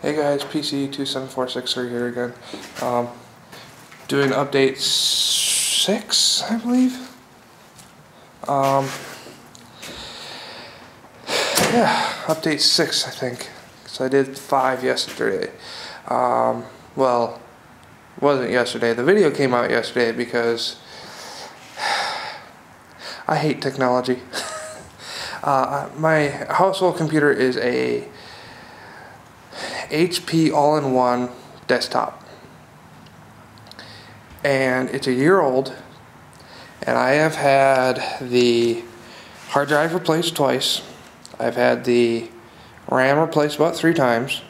Hey guys, PC27463 here again. Doing update 6, I believe. Yeah, update 6, I think. So I did 5 yesterday. Well, wasn't yesterday. The video came out yesterday because I hate technology. My household computer is a HP all-in-one desktop, and it's a year old, and I have had the hard drive replaced twice. I've had the RAM replaced about 3 times,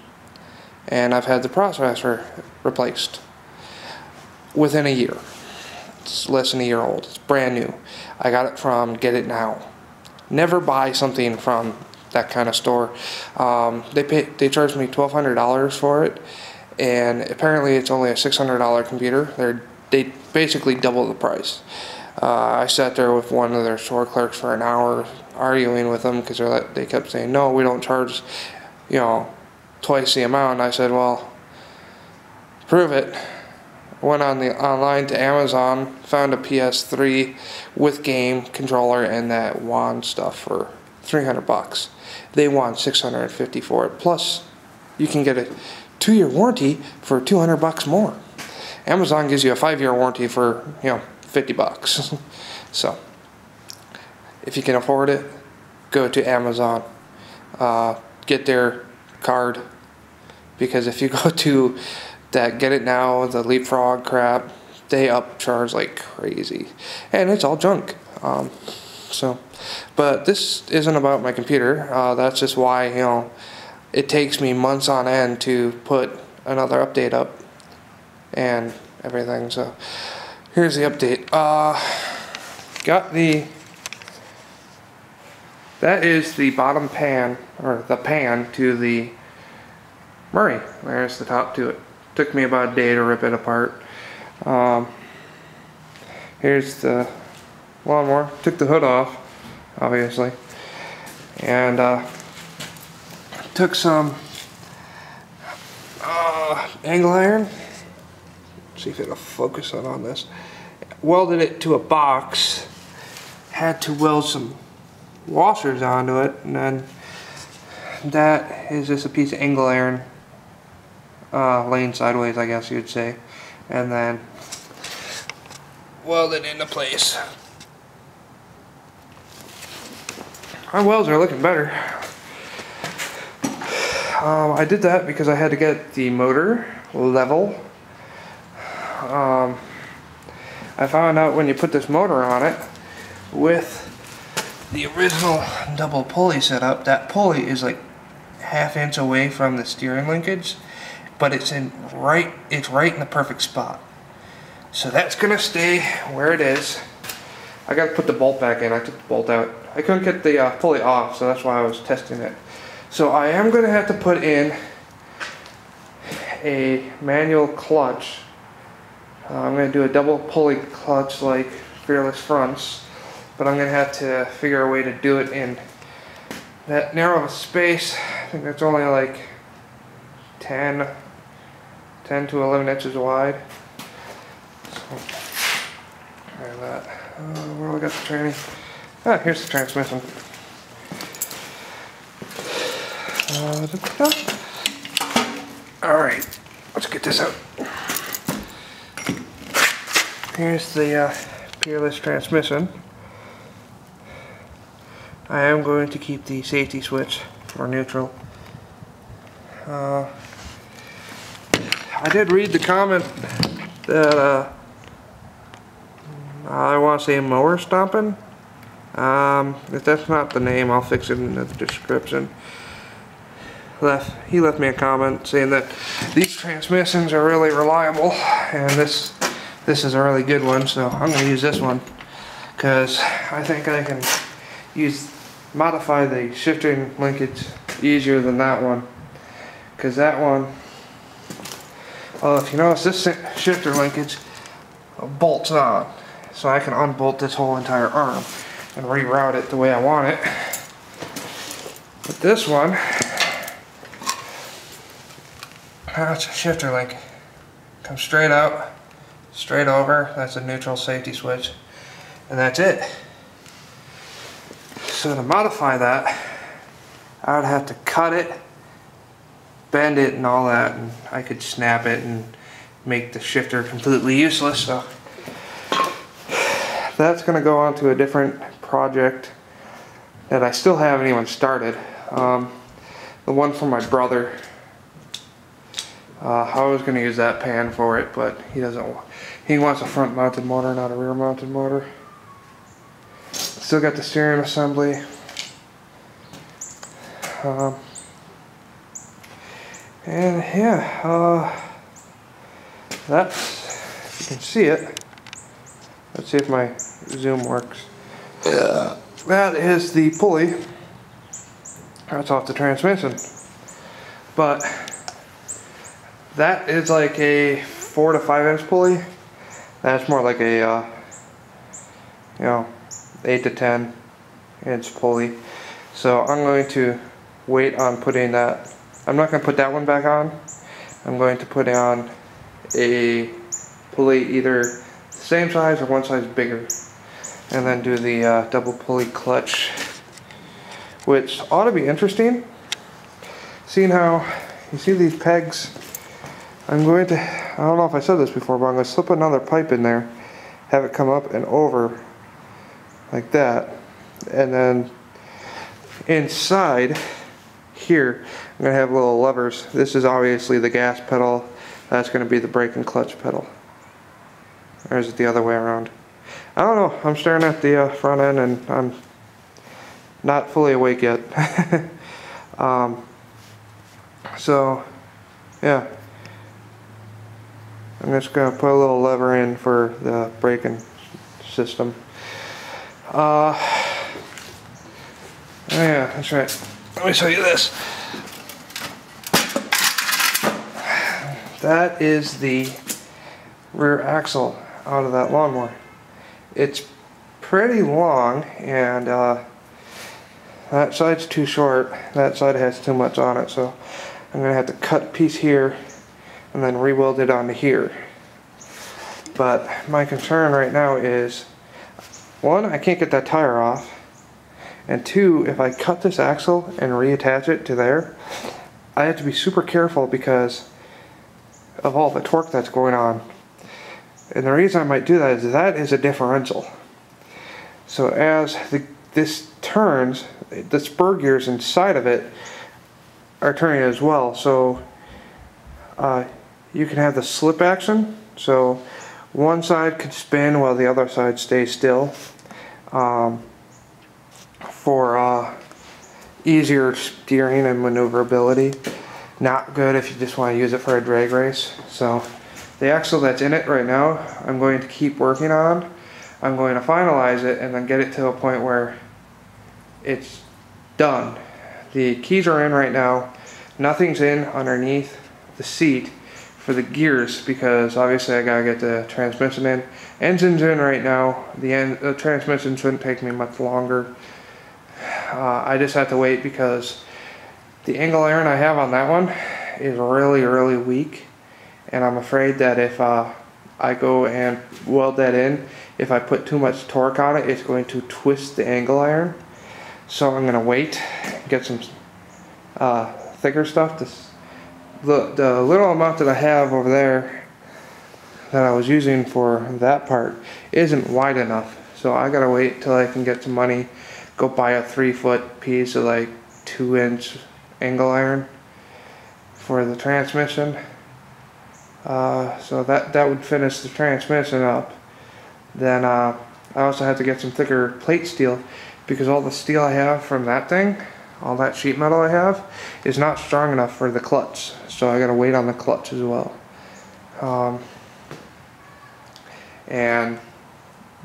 and I've had the processor replaced within a year. It's less than a year old. It's brand new. I got it from Get It Now. Never buy something from that kind of store. They charged me $1,200 for it, and apparently it's only a $600 computer. They basically double the price. I sat there with one of their store clerks for an hour arguing with them because they kept saying, no, we don't charge, twice the amount. And I said, well, prove it. Went online to Amazon, found a PS3 with game controller and that wand stuff for $300. They want $650 for it. Plus, you can get a 2-year warranty for $200 more. Amazon gives you a 5-year warranty for $50. So, if you can afford it, go to Amazon. Get their card, because if you go to that Get It Now, the Leapfrog crap, they upcharge like crazy, and it's all junk. But this isn't about my computer. That's just why it takes me months on end to put another update up and everything. So here's the update. That is the bottom pan, or the pan to the Murray. There's the top to it. Took me about a day to rip it apart. Here's the lawnmower. Took the hood off, obviously, and took some angle iron. See if it'll focus on this. Welded it to a box. Had to weld some washers onto it, and then that is just a piece of angle iron laying sideways, I guess you'd say, and then weld it into place. My welds are looking better. I did that because I had to get the motor level. I found out when you put this motor on it with the original double pulley setup, that pulley is like ½ inch away from the steering linkage, but it's right in the perfect spot. So that's gonna stay where it is. I gotta put the bolt back in. I took the bolt out. I couldn't get the pulley off, so that's why I was testing it. So I am gonna have to put in a manual clutch. I'm gonna do a double pulley clutch like Fearless fronts, but I'm gonna have to figure a way to do it in that narrow of a space. I think that's only like 10 to 11 inches wide. So, there's that. Where do I got the tranny? Here's the transmission. Alright, let's get this out. Here's the Fearless transmission. I am going to keep the safety switch for neutral. I did read the comment that I want to say mower stomping. If that's not the name, I'll fix it in the description. He left me a comment saying that these transmissions are really reliable, and this is a really good one, so I'm going to use this one because I think I can modify the shifting linkage easier than that one, because that one, if you notice, this shifter linkage bolts on, so I can unbolt this whole entire arm and reroute it the way I want it. But this one, Now it's a shifter link. Comes straight out, straight over. That's a neutral safety switch. And that's it. So to modify that, I would have to cut it, bend it and all that, and I could snap it and make the shifter completely useless. So that's going to go on to a different project that I still haven't even started. The one for my brother. I was going to use that pan for it, but he doesn't. He wants a front mounted motor, not a rear mounted motor. Still got the steering assembly. And yeah, that's, if you can see it. Let's see if my zoom works. That is the pulley. That's off the transmission. But that is like a 4 to 5 inch pulley. That's more like a, 8 to 10 inch pulley. So I'm going to wait on putting that. I'm not going to put that one back on. I'm going to put on a pulley either the same size or one size bigger, and then do the double pulley clutch, which ought to be interesting. Seeing how you see these pegs, I'm going to, I don't know if I said this before, but I'm going to slip another pipe in there, have it come up and over like that, and then inside here I'm going to have little levers. This is obviously the gas pedal, that's going to be the brake and clutch pedal. Or is it the other way around? I don't know. I'm staring at the front end and I'm not fully awake yet. So yeah, I'm just going to put a little lever in for the braking system. Oh yeah, that's right. Let me show you this. That is the rear axle out of that lawnmower. It's pretty long, and that side's too short. That side has too much on it, so I'm going to have to cut a piece here and then re-weld it onto here. But my concern right now is, one, I can't get that tire off, and two, if I cut this axle and reattach it to there, I have to be super careful because of all the torque that's going on. And the reason I might do that is a differential. So as this turns, the spur gears inside of it are turning as well. So you can have the slip action. So one side could spin while the other side stays still. For easier steering and maneuverability. Not good if you just want to use it for a drag race. So the axle that's in it right now, I'm going to keep working on. I'm going to finalize it and then get it to a point where it's done. The keys are in right now. Nothing's in underneath the seat for the gears because obviously I gotta get the transmission in. Engine's in right now. The transmission shouldn't take me much longer. I just have to wait because the angle iron I have on that one is really weak, and I'm afraid that if I go and weld that in, if I put too much torque on it, it's going to twist the angle iron. So I'm going to wait, get some thicker stuff. The little amount that I have over there that I was using for that part isn't wide enough. So I got to wait till I can get some money, go buy a 3-foot piece of like 2-inch angle iron for the transmission. So that would finish the transmission up. Then I also have to get some thicker plate steel because all the steel I have from that thing, all that sheet metal I have, is not strong enough for the clutch. So I gotta wait on the clutch as well. And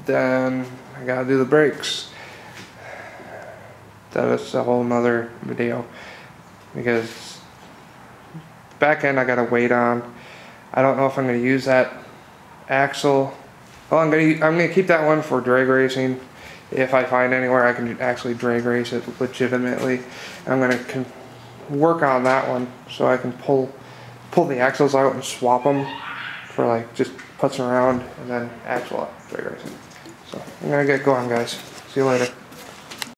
then I gotta do the brakes. That is a whole nother video because back end I gotta wait on. I don't know if I'm gonna use that axle. Well, I'm gonna keep that one for drag racing. If I find anywhere I can actually drag race it legitimately, I'm gonna work on that one so I can pull pull the axles out and swap them for like just putzing around and then axle up drag racing. So I'm gonna get going, guys. See you later.